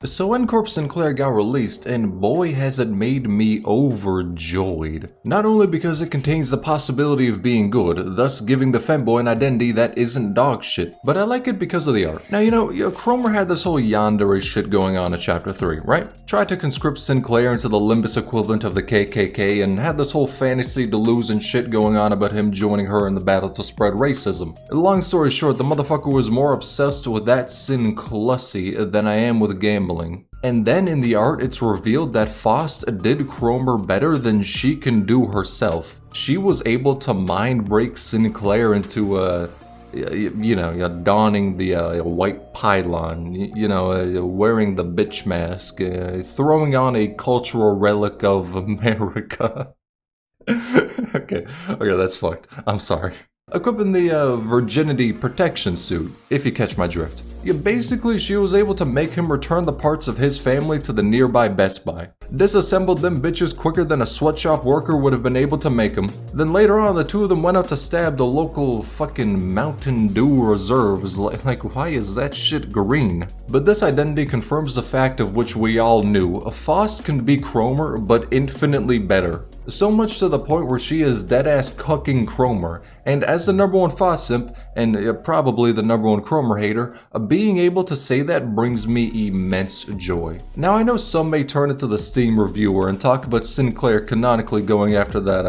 So when Corp Sinclair got released, and boy has it made me overjoyed. Not only because it contains the possibility of being good, thus giving the femboy an identity that isn't dog shit, but I like it because of the art. Now Cromer had this whole yandere shit going on in chapter 3, right? Tried to conscript Sinclair into the Limbus equivalent of the KKK and had this whole fantasy delusion shit going on about him joining her in the battle to spread racism. Long story short, the motherfucker was more obsessed with that Sinclussy than I am with gambling. And then in the art, it's revealed that Faust did Cromer better than she can do herself. She was able to mind break Sinclair into donning the white pylon, wearing the bitch mask, throwing on a cultural relic of America. Okay, that's fucked. I'm sorry. Equipping the virginity protection suit, if you catch my drift. Basically, she was able to make him return the parts of his family to the nearby Best Buy. Disassembled them bitches quicker than a sweatshop worker would have been able to make them. Then later on, the two of them went out to stab the local fucking Mountain Dew reserves. Like, why is that shit green? But this identity confirms the fact of which we all knew. Faust can be Cromer, but infinitely better. So much to the point where she is deadass cucking Cromer, and as the #1 Faust simp, and probably the #1 Cromer hater, being able to say that brings me immense joy. Now I know some may turn into the Steam reviewer and talk about Sinclair canonically going after that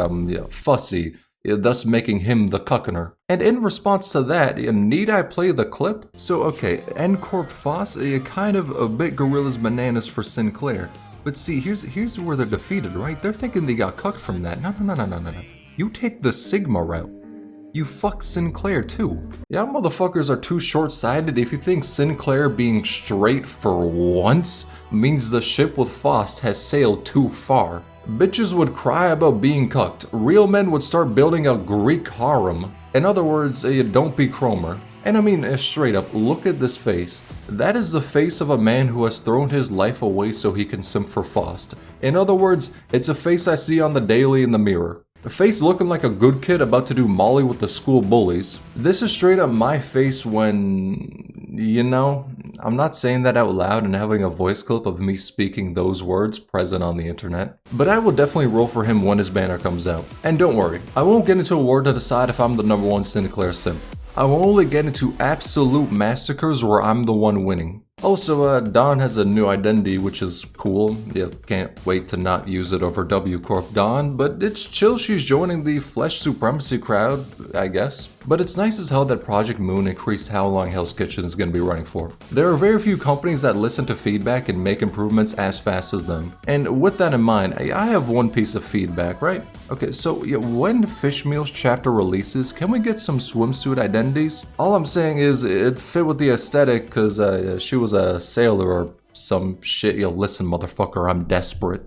fussy, thus making him the cuckener. And in response to that, need I play the clip? So okay, Corp Faust, kind of a bit gorillas bananas for Sinclair. But see, here's where they're defeated, right? They're thinking they got cucked from that. No. You take the Sigma route. You fuck Sinclair too. Y'all motherfuckers are too short-sighted if you think Sinclair being straight for once means the ship with Faust has sailed too far. Bitches would cry about being cucked. Real men would start building a Greek harem. In other words, don't be Cromer. And I mean, straight up, look at this face. That is the face of a man who has thrown his life away so he can simp for Faust. In other words, it's a face I see on the daily in the mirror. A face looking like a good kid about to do Molly with the school bullies. This is straight up my face when, I'm not saying that out loud and having a voice clip of me speaking those words present on the internet. But I will definitely roll for him when his banner comes out. And don't worry, I won't get into a war to decide if I'm the #1 Sinclair simp. I will only get into absolute massacres where I'm the one winning. Also, Dawn has a new identity, which is cool. Can't wait to not use it over W Corp Dawn, but it's chill she's joining the Flesh Supremacy crowd, I guess. But it's nice as hell that Project Moon increased how long Hell's Kitchen is going to be running for. There are very few companies that listen to feedback and make improvements as fast as them. And with that in mind, I have one piece of feedback, right? Okay, so when Fishmeal's chapter releases, can we get some swimsuit identities? All I'm saying is it fit with the aesthetic because she was a sailor or some shit. Listen, motherfucker, I'm desperate.